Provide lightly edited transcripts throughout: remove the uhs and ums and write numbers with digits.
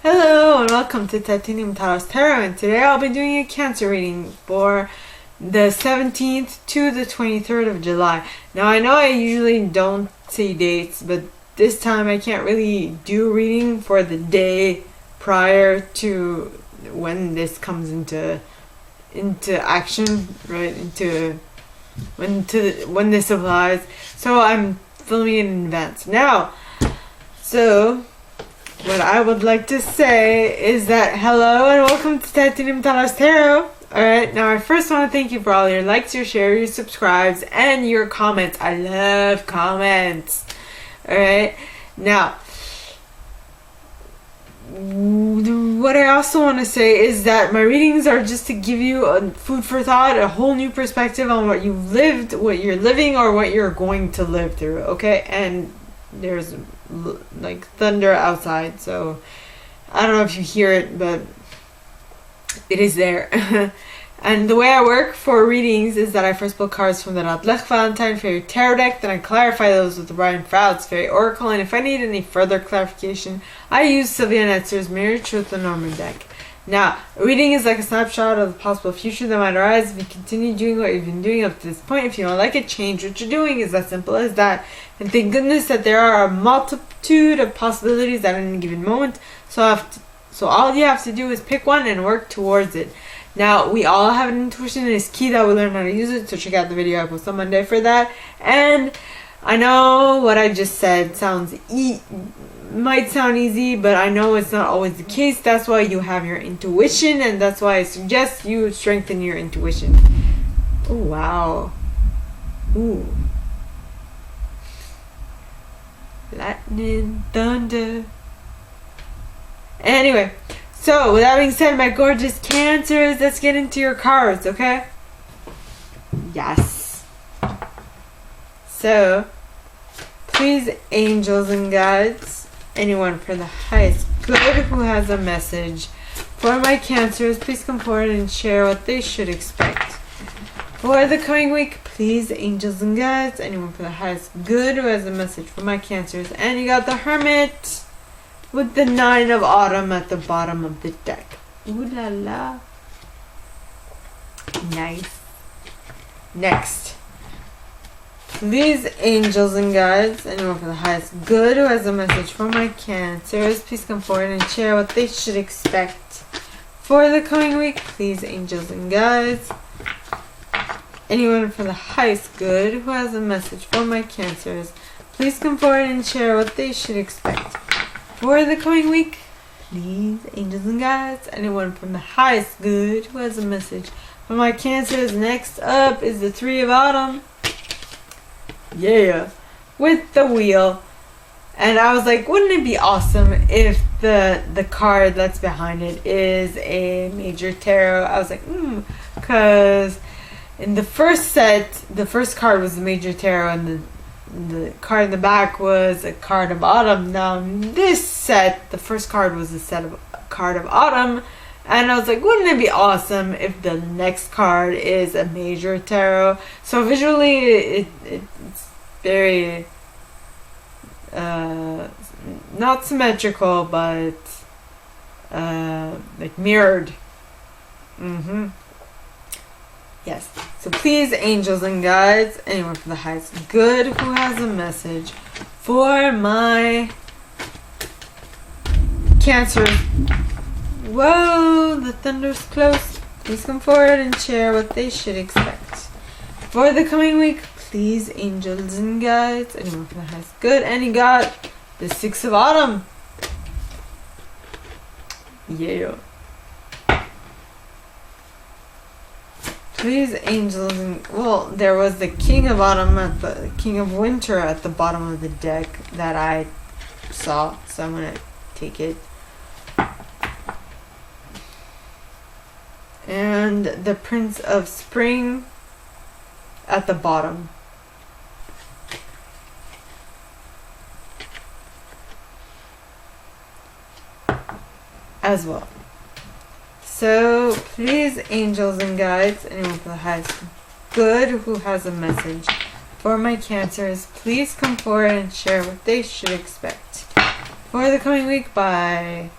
Hello and welcome to Titanium Taros Tarot, and today I'll be doing a Cancer reading for the 17th to the 23rd of July. Now I know I usually don't say dates, but this time I can't really do a reading for the day prior to when this comes into action, right? When this applies. So I'm filming it in advance. Now, what I would like to say is that hello and welcome to Titanium Taros Tarot. Alright, now I first want to thank you for all your likes, your shares, your subscribes, and your comments. I love comments. Alright, now, what I also want to say is that my readings are just to give you a food for thought, a whole new perspective on what you've lived, what you're living, or what you're going to live through, okay? And there's like thunder outside, so I don't know if you hear it, but it is there. And the way I work for readings is that I first pull cards from the Radlech Valentine Fairy Tarot deck, then I clarify those with the Brian Froud's Fairy Oracle, and if I need any further clarification, I use Sylvia Netzer's Mirror Truth the Norman deck. Now, a reading is like a snapshot of the possible future that might arise if you continue doing what you've been doing up to this point. If you don't like it, change what you're doing. It's as simple as that. And thank goodness that there are a multitude of possibilities at any given moment. So all you have to do is pick one and work towards it. Now, we all have an intuition, and it's key that we learn how to use it. So check out the video I post on Monday for that. And I know what I just said might sound easy, but I know it's not always the case. That's why you have your intuition, and that's why I suggest you strengthen your intuition. Oh, wow. Ooh. Lightning, thunder. Anyway, so with that being said, my gorgeous Cancers, let's get into your cards, okay? Yes. So, please, angels and guides, anyone for the highest good who has a message for my Cancers, please come forward and share what they should expect. For the coming week, please, angels and guides, anyone for the highest good who has a message for my Cancers. And you got the Hermit with the 9 of Autumn at the bottom of the deck. Ooh la la. Nice. Next. Please, angels and guides, anyone for the highest good who has a message for my Cancers, please come forward and share what they should expect for the coming week. Please, angels and guides, anyone for the highest good who has a message for my Cancers, please come forward and share what they should expect for the coming week. Please, angels and guides, anyone from the highest good who has a message for my Cancers. Next up is the 3 of Autumn. Yeah, with the wheel. And I was like, wouldn't it be awesome if the card that's behind it is a major tarot? I was like, because in the first set, the first card was the major tarot, and the card in the back was a card of Autumn. Now in this set, the first card was a card of Autumn, and I was like, wouldn't it be awesome if the next card is a major tarot? So visually, it's very not symmetrical, but like mirrored. Yes. So please, angels and guides, anyone for the highest good who has a message for my Cancer. Whoa, the thunder's close. Please come forward and share what they should expect for the coming week. Please, angels and guides, anyone for the highest good. And you got the 6 of Autumn. Yeah. Please, angels and... well, there was the King of Autumn the King of Winter at the bottom of the deck that I saw, so I'm going to take it. And the Prince of Spring at the bottom. As well. So, please, angels and guides, anyone for the highest good who has a message for my Cancers, please come forward and share what they should expect for the coming week by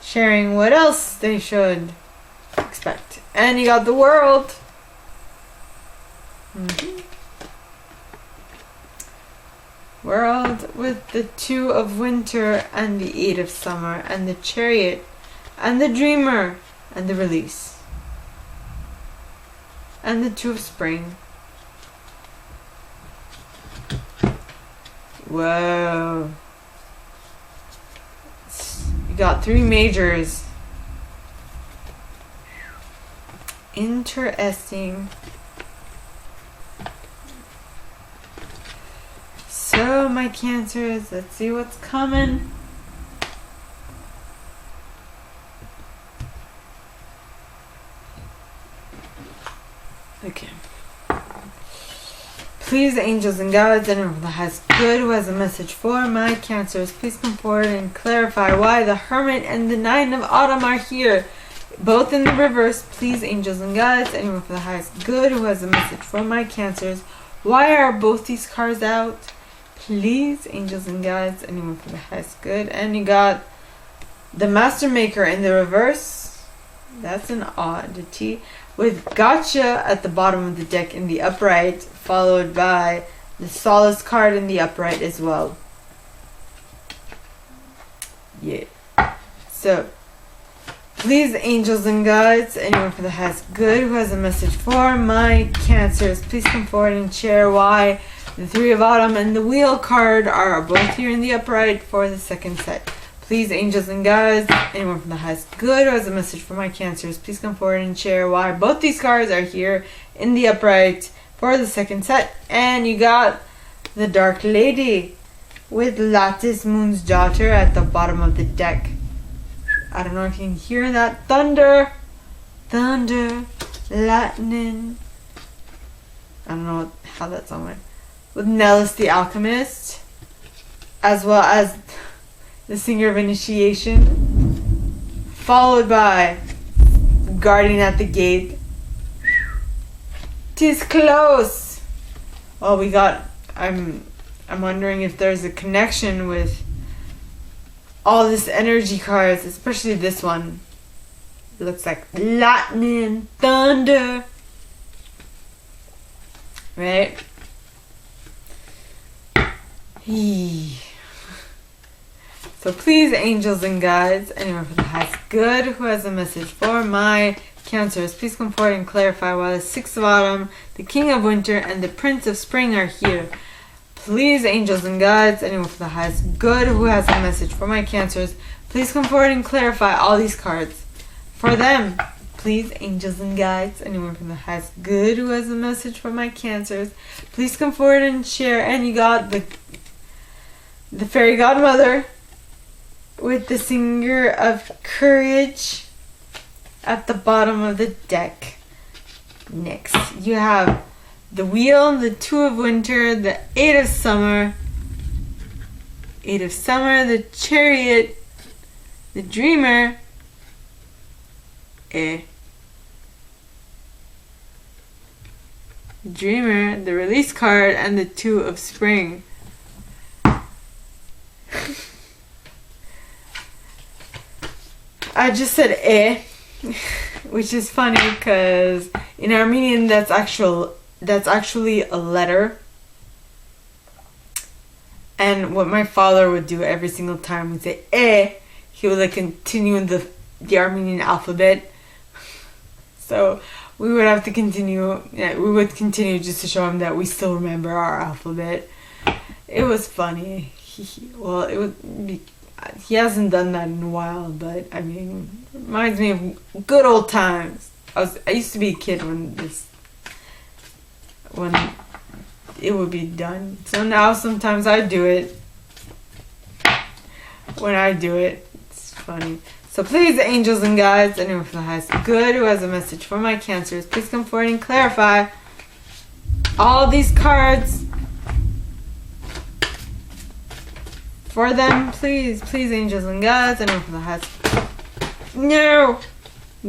sharing what else they should expect. And you got the World. World with the 2 of Winter and the 8 of Summer and the Chariot and the Dreamer and the Release and the 2 of Spring. Whoa. You got 3 majors. Interesting. So, my Cancers, let's see what's coming. Okay. Please, angels and guides, anyone that has good who has a message for my Cancers, please come forward and clarify why the Hermit and the 9 of Autumn are here. Both in the reverse. Please, angels and guides, anyone for the highest good who has a message for my Cancers. Why are both these cards out? Please, angels and guides, anyone for the highest good. And you got the Master Maker in the reverse. That's an oddity. With Gotcha at the bottom of the deck in the upright, followed by the Solace card in the upright as well. Yeah. So, please, angels and guides, anyone for the highest good who has a message for my Cancers, please come forward and share why the 3 of Autumn and the Wheel card are both here in the upright for the second set. Please, angels and guides, anyone from the highest good who has a message for my Cancers, please come forward and share why both these cards are here in the upright for the second set. And you got the Dark Lady with Lattice Moon's Daughter at the bottom of the deck. I don't know if you can hear that thunder. Thunder, lightning. I don't know how that song went. With Nellis the Alchemist, as well as the Singer of Initiation, followed by Guardian at the Gate. 'Tis close. Well, we got. I'm wondering if there's a connection with all this energy cards, especially this one. It looks like lightning, thunder, right? So please, angels and guides, anyone for the highest good who has a message for my Cancers, please come forward and clarify why the 6 of Autumn, the King of Winter, and the Prince of Spring are here. Please, angels and guides, anyone for the highest good who has a message for my Cancers, please come forward and clarify all these cards for them. Please, angels and guides, anyone from the highest good who has a message for my Cancers, please come forward and share. And you got the Fairy Godmother with the Singer of Courage at the bottom of the deck. Next, you have the Wheel, the 2 of Winter, the 8 of Summer, the Chariot, the Dreamer, the Dreamer, the Release card, and the 2 of Spring. I just said which is funny because in Armenian that's actually a letter. And what my father would do every single time would say he would like continue in the Armenian alphabet. So we would have to continue. Yeah, we would continue just to show him that we still remember our alphabet. It was funny. He hasn't done that in a while, but I mean, it reminds me of good old times. I used to be a kid when it would be done. So now sometimes I do it. When I do it, it's funny. So please, angels and guides, anyone from the highest good who has a message for my Cancers, please come forward and clarify all these cards for them. Please, angels and guides, anyone from the highest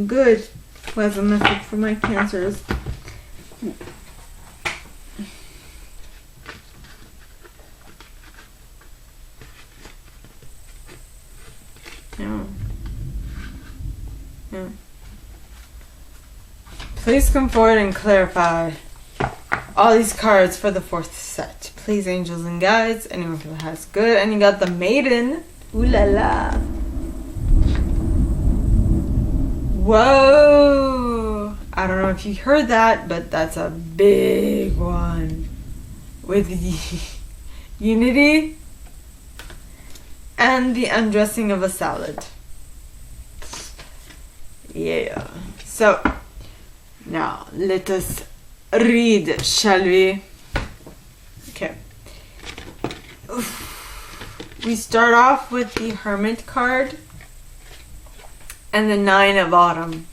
good who has a message for my Cancers. No. Yeah. Please come forward and clarify all these cards for the fourth set. Please, angels and guides. Anyone who has good. And you got the maiden. Ooh la la. Whoa. I don't know if you heard that, but that's a big one. With unity and the undressing of a salad. Yeah. So, now let us read, shall we? Okay. We start off with the Hermit card and the Nine of Autumn.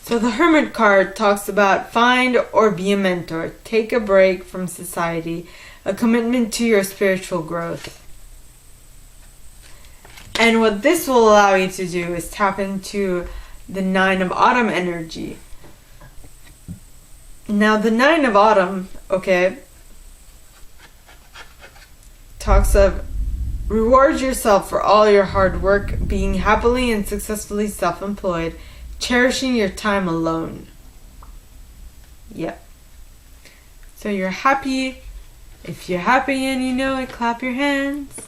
So the Hermit card talks about find or be a mentor, take a break from society, a commitment to your spiritual growth. And what this will allow you to do is tap into the Nine of Autumn energy. Now the Nine of Autumn, okay, talks of reward yourself for all your hard work, being happily and successfully self-employed, cherishing your time alone. Yep. So you're happy. If you're happy and you know it, clap your hands.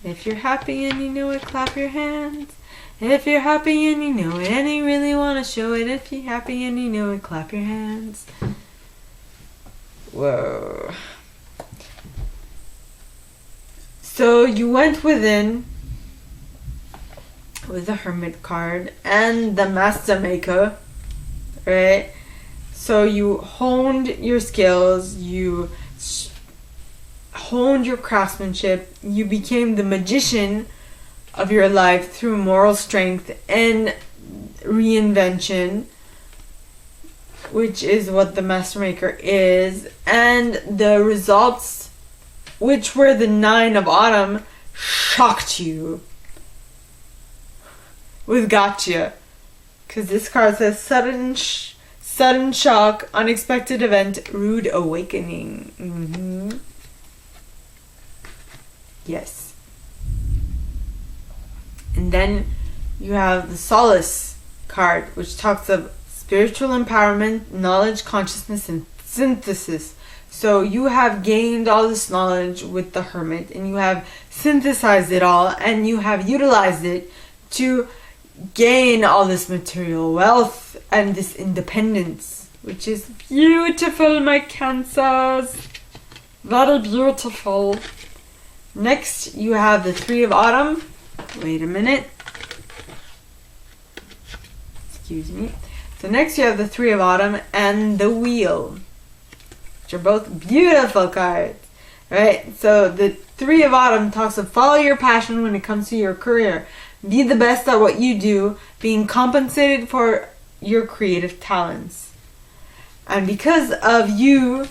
If you're happy and you know it, clap your hands. If you're happy and you know it and you really want to show it, if you're happy and you know it, clap your hands. Whoa. So you went within with the Hermit card and the Master Maker, right? So you honed your skills, you honed your craftsmanship, you became the magician of your life through moral strength and reinvention, which is what the Master Maker is, and the results, which were the Nine of Autumn, shocked you with gotcha, because this card says sudden shock, unexpected event, rude awakening. Yes. And then you have the Solace card, which talks of spiritual empowerment, knowledge, consciousness, and synthesis. So you have gained all this knowledge with the Hermit, and you have synthesized it all, and you have utilized it to gain all this material wealth and this independence, which is beautiful, my Cancers. Very beautiful. Next, you have the Three of Autumn. Wait a minute. Excuse me. So next you have the Three of Autumn and the Wheel, which are both beautiful cards, right? So the Three of Autumn talks of follow your passion when it comes to your career. Be the best at what you do, being compensated for your creative talents. And because of you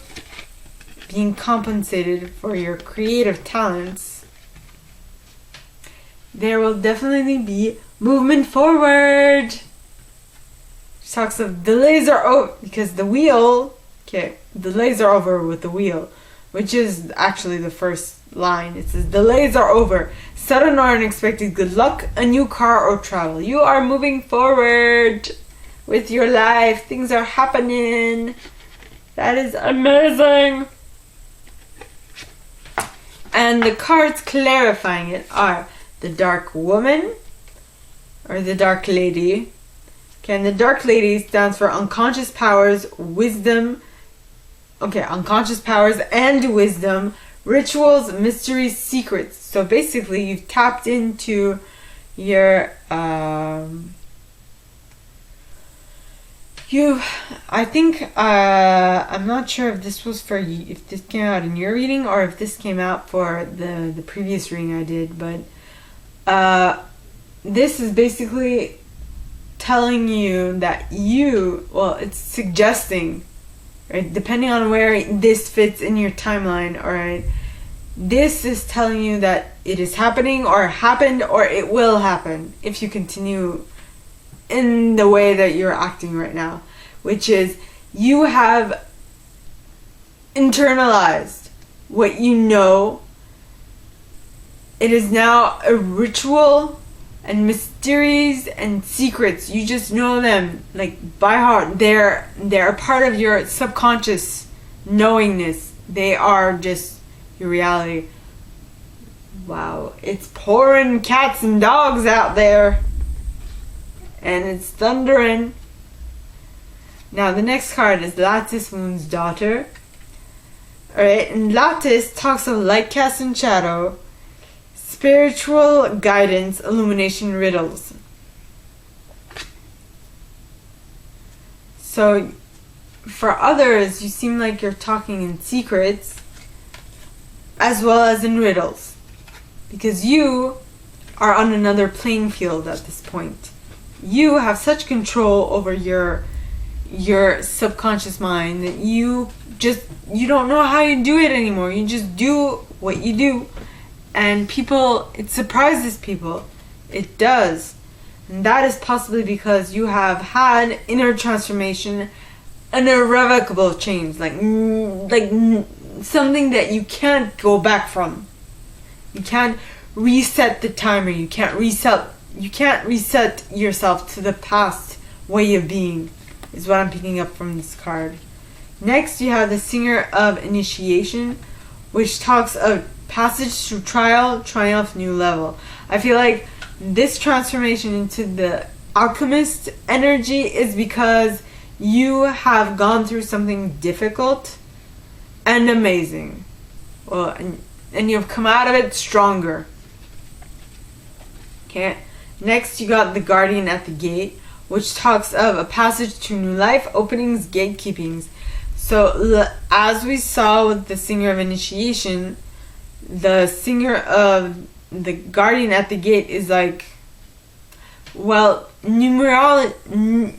being compensated for your creative talents, there will definitely be movement forward. It talks of delays are over, because the Wheel, okay, delays are over with the Wheel, which is actually the first line. It says delays are over, sudden or unexpected good luck, a new car or travel. You are moving forward with your life. Things are happening. That is amazing. And the cards clarifying it are the Dark Woman or the Dark Lady. Okay, and the Dark Lady stands for unconscious powers, wisdom. Okay, unconscious powers and wisdom, rituals, mysteries, secrets. So basically you've tapped into your I think I'm not sure if this was for you, if this came out in your reading or if this came out for the previous reading I did, but this is basically telling you that it's suggesting, right, depending on where this fits in your timeline, alright, this is telling you that it is happening or happened or it will happen if you continue in the way that you're acting right now, which is you have internalized what you know. It is now a ritual and mysteries and secrets. You just know them like by heart. They're a part of your subconscious knowingness. They are just your reality. Wow, it's pouring cats and dogs out there, and it's thundering. Now the next card is Lattice Moon's Daughter. Alright, and Lattice talks of light cast and shadow, spiritual guidance, illumination, riddles. So for others, you seem like you're talking in secrets as well as in riddles, because you are on another playing field at this point. You have such control over your subconscious mind that you don't know how you do it anymore. You just do what you do, and it surprises people. It does. And that is possibly because you have had inner transformation, an irrevocable change, like something that you can't go back from. You can't reset the timer. You can't reset yourself to the past way of being, is what I'm picking up from this card. Next, you have the Singer of Initiation, which talks of passage through trial, triumph, new level. I feel like this transformation into the alchemist energy is because you have gone through something difficult and amazing. Well, and you've come out of it stronger. Okay. Next, you got the Guardian at the Gate, which talks of a passage to new life, openings, gatekeepings. So, as we saw with the Singer of Initiation, the Singer of the Guardian at the Gate is like, well, numerically,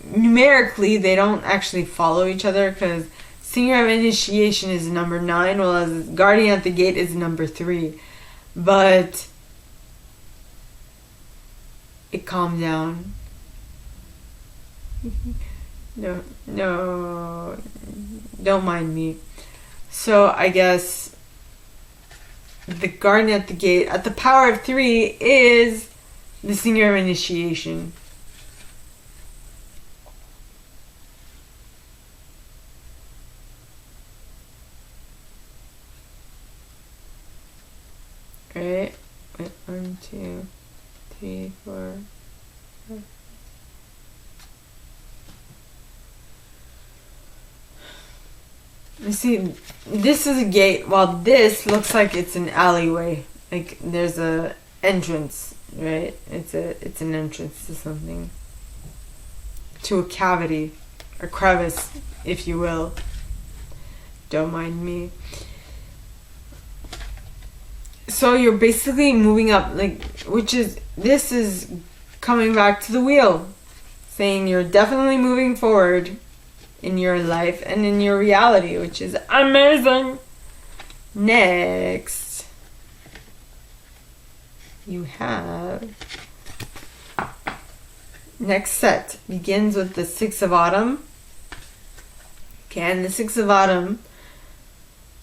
they don't actually follow each other, because Singer of Initiation is number 9, while as Guardian at the Gate is number 3. But it calmed down. No, don't mind me. So I guess the Guardian at the Gate at the power of 3 is the Singer of Initiation. Right? Wait, 1, 2, 3, 4, 5. You see, this is a gate, while this looks like it's an alleyway. Like there's a entrance, right? It's an entrance to something, to a cavity, a crevice, if you will. Don't mind me. So you're basically moving up, this is coming back to the wheel, saying you're definitely moving forward in your life and in your reality, which is amazing. Next, you have, next set begins with the 6 of Autumn. Okay, and the 6 of Autumn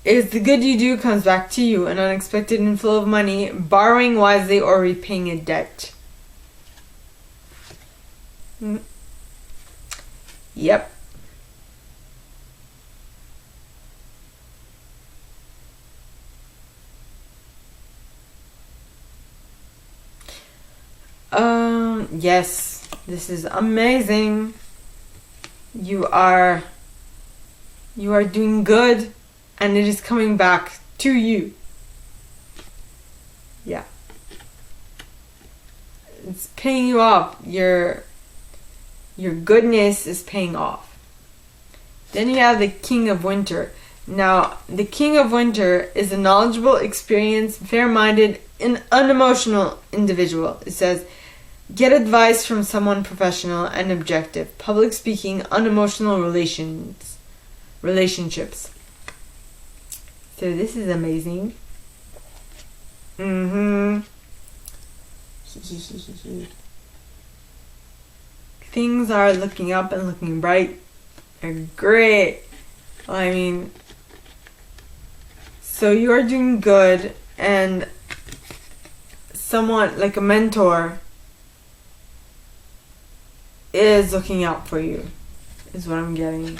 is the good you do comes back to you, an unexpected inflow of money, borrowing wisely or repaying a debt. Yep. Yes, this is amazing. You are doing good, and it is coming back to you. Yeah. It's paying you off. Your goodness is paying off. Then you have the King of Winter. Now, the King of Winter is a knowledgeable, experienced, fair-minded, and unemotional individual. It says, get advice from someone professional and objective. Public speaking, unemotional relationships. So this is amazing. Things are looking up and looking bright. They're great. I mean, so you are doing good, and someone like a mentor is looking out for you, is what I'm getting.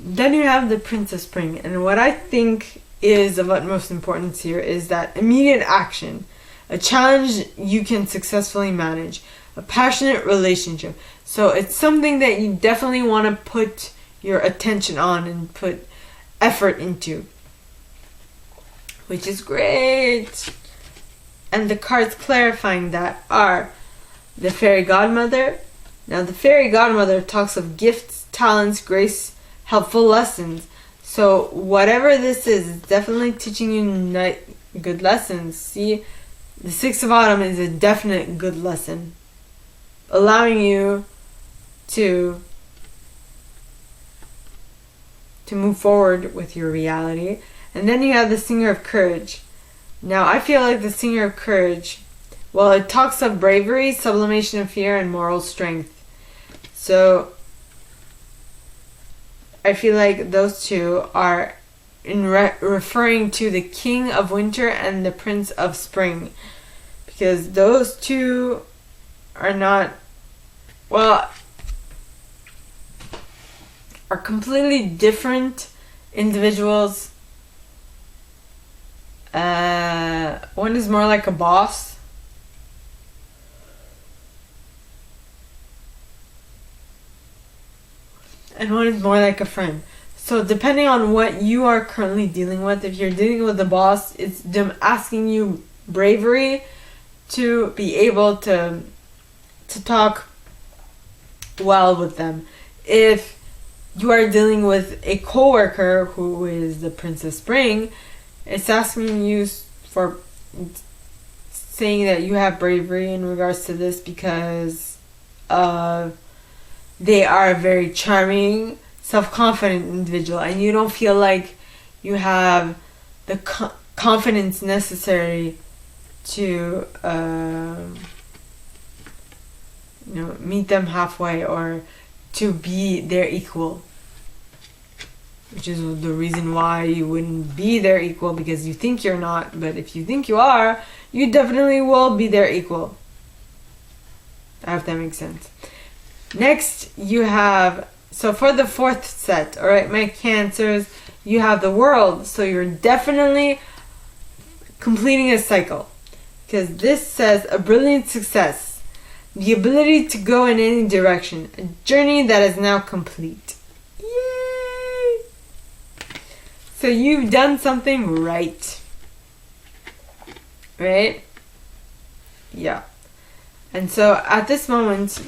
Then you have the Prince of Spring, and what I think is of utmost importance here is that immediate action, a challenge you can successfully manage, a passionate relationship. So it's something that you definitely want to put your attention on and put effort into, which is great. And the cards clarifying that are the Fairy Godmother. Now the Fairy Godmother talks of gifts, talents, grace, helpful lessons. So whatever this is, it's definitely teaching you good lessons. See, the Six of Autumn is a definite good lesson, allowing you to move forward with your reality. And then you have the Singer of Courage. Now I feel like the Singer of Courage, well, it talks of bravery, sublimation of fear, and moral strength. So I feel like those two are referring to the King of Winter and the Prince of Spring, because those two are not, well, are completely different individuals. One is more like a boss, and one is more like a friend. So depending on what you are currently dealing with, if you're dealing with the boss, it's them asking you bravery to be able to talk well with them. If you are dealing with a coworker who is the Prince of Spring, it's asking you for saying that you have bravery in regards to this, because they are a very charming, self-confident individual, and you don't feel like you have the confidence necessary to meet them halfway or to be their equal, which is the reason why you wouldn't be their equal, because you think you're not. But if you think you are, you definitely will be their equal. I hope that makes sense. Next, you have, so for the fourth set, all right, my Cancers, you have the World. So you're definitely completing a cycle, because this says a brilliant success, the ability to go in any direction, a journey that is now complete. Yay! So you've done something right. Right? Yeah. And so at this moment,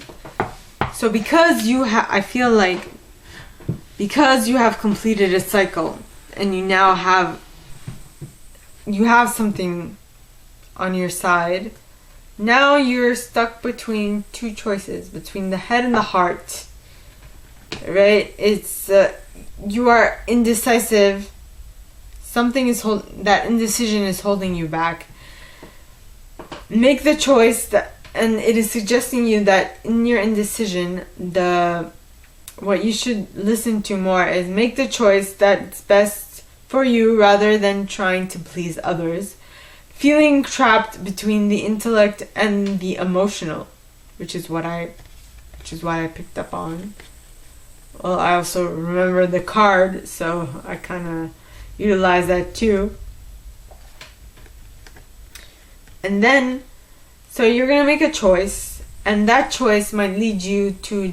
so because I feel like because you have completed a cycle and you now have something on your side, now you're stuck between two choices, between the head and the heart. Right? It's you are indecisive. Something is that indecision is holding you back. Make the choice and it is suggesting you that in your indecision, what you should listen to more is make the choice that's best for you rather than trying to please others. Feeling trapped between the intellect and the emotional, which is what I picked up on. Well, I also remember the card, so I kind of utilize that too. And then, so you're going to make a choice, and that choice might lead you to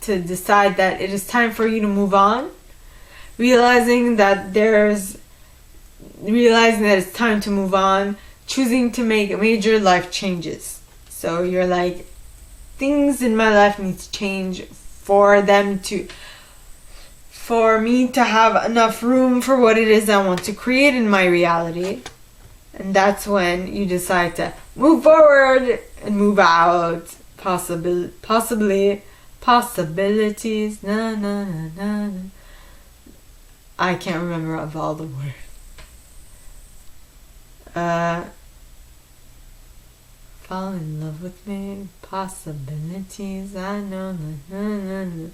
decide that it is time for you to move on, realizing that it's time to move on, choosing to make major life changes. So you're like, things in my life need to change for me to have enough room for what it is I want to create in my reality. And that's when you decide to move forward and move out. Possibilities. Na, na, na, na. I can't remember of all the words. Fall in love with me. Possibilities. I know. Na, na, na, na.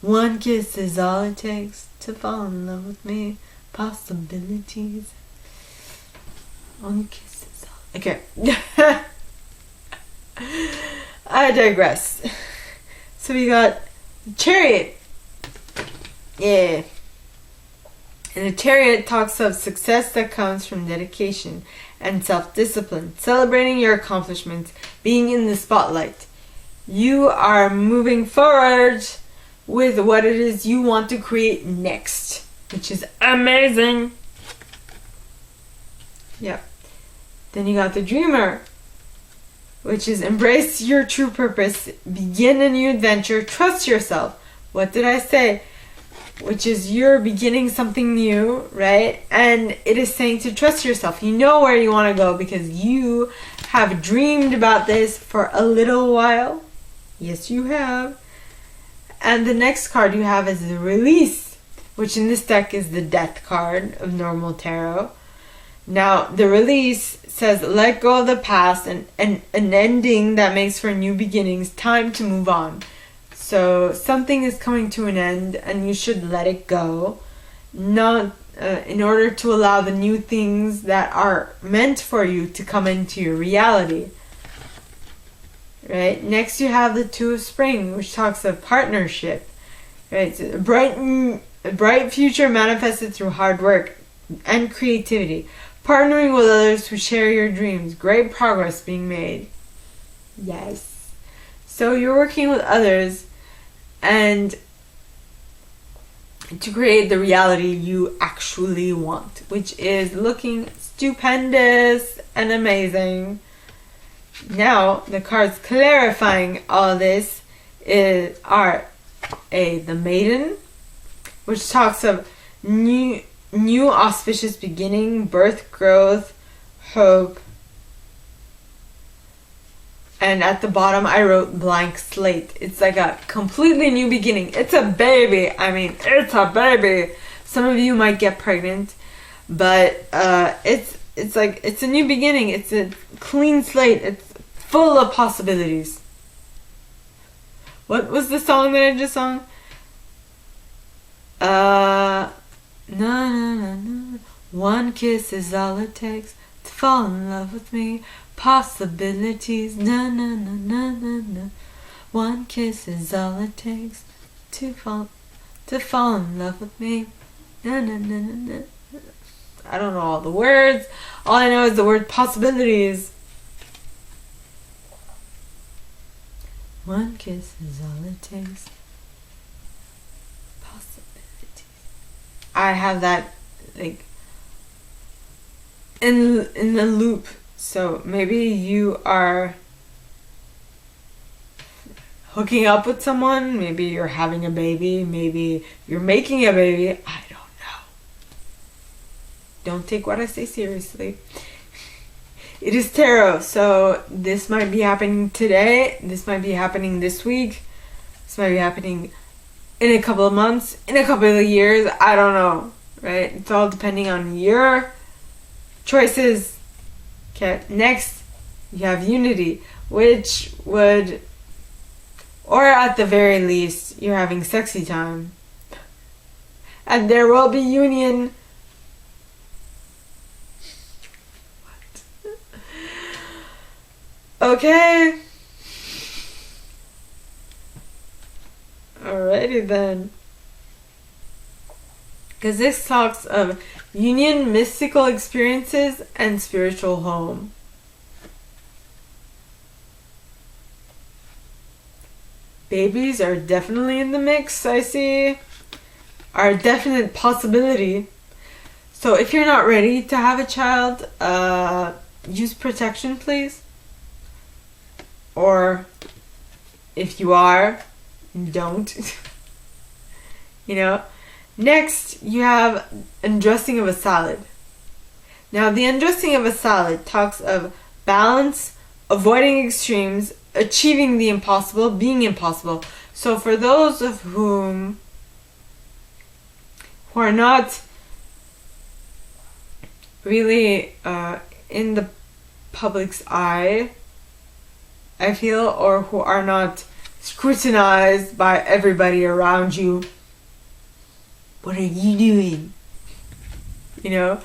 One kiss is all it takes to fall in love with me. Possibilities. One kiss is all. Okay. I digress. So we got the Chariot. Yeah. And the Chariot talks of success that comes from dedication and self-discipline, celebrating your accomplishments, being in the spotlight. You are moving forward with what it is you want to create next, which is amazing. Yep. Then you got the Dreamer, which is embrace your true purpose, begin a new adventure, trust yourself. What did I say? Which is you're beginning something new, right? And it is saying to trust yourself. You know where you want to go because you have dreamed about this for a little while. Yes, you have. And the next card you have is the Release, which in this deck is the Death card of normal tarot. Now, the Release says let go of the past and an ending that makes for new beginnings. Time to move on. So something is coming to an end and you should let it go, not in order to allow the new things that are meant for you to come into your reality. Right? Next you have the Two of Spring, which talks of partnership. Right? So a bright future manifested through hard work and creativity. Partnering with others who share your dreams. Great progress being made. Yes. So you're working with others and to create the reality you actually want, which is looking stupendous and amazing. Now, the cards clarifying all this are the Maiden, which talks of new auspicious beginning, birth, growth, hope. And at the bottom I wrote blank slate. It's like a completely new beginning. It's a baby. I mean, it's a baby. Some of you might get pregnant, but it's like it's a new beginning. It's a clean slate. It's full of possibilities. What was the song that I just sung? Na na na na. One kiss is all it takes to fall in love with me. Possibilities, na na na na na na. One kiss is all it takes to fall in love with me. Na na na na na. I don't know all the words. All I know is the word possibilities. One kiss is all it takes. Possibilities. I have that like in the loop. So maybe you are hooking up with someone, maybe you're having a baby, maybe you're making a baby, I don't know. Don't take what I say seriously. It is tarot, so this might be happening today, this might be happening this week, this might be happening in a couple of months, in a couple of years, I don't know, right? It's all depending on your choices. Okay, next you have Unity, which would, or at the very least, you're having sexy time. And there will be union. What? Okay. Alrighty then. Because this talks of union, mystical experiences, and spiritual home. Babies are definitely in the mix, I see. Are a definite possibility. So if you're not ready to have a child, use protection, please. Or if you are, don't. You know? Next, you have undressing of a salad. Now, the undressing of a salad talks of balance, avoiding extremes, achieving the impossible, being impossible. So for those of who are not really in the public's eye, I feel, or who are not scrutinized by everybody around you, what are you doing? You know,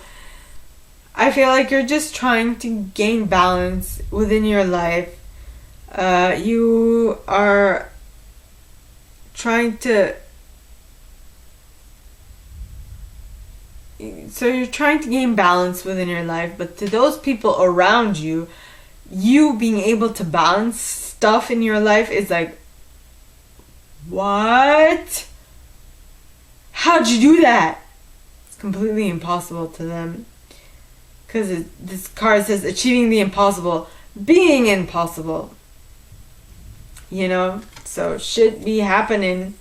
I feel like you're just trying to gain balance within your life. You are trying to... So you're trying to gain balance within your life, but to those people around you, you being able to balance stuff in your life is like, what? How'd you do that? It's completely impossible to them. Because this card says achieving the impossible, being impossible. You know? So shit be happening.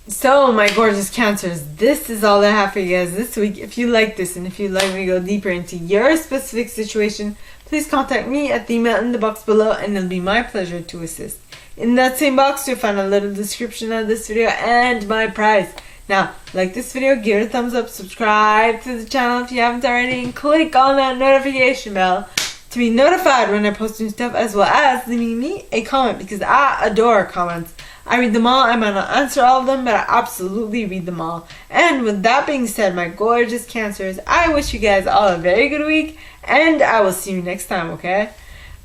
So, my gorgeous Cancers, this is all I have for you guys this week. If you like this and if you'd like me to go deeper into your specific situation, please contact me at the email in the box below and it'll be my pleasure to assist. In that same box, you'll find a little description of this video and my prize. Now, like this video, give it a thumbs up, subscribe to the channel if you haven't already, and click on that notification bell to be notified when I post new stuff, as well as leaving me a comment, because I adore comments. I read them all. I might not answer all of them, but I absolutely read them all. And with that being said, my gorgeous Cancers, I wish you guys all a very good week, and I will see you next time, okay?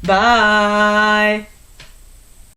Bye!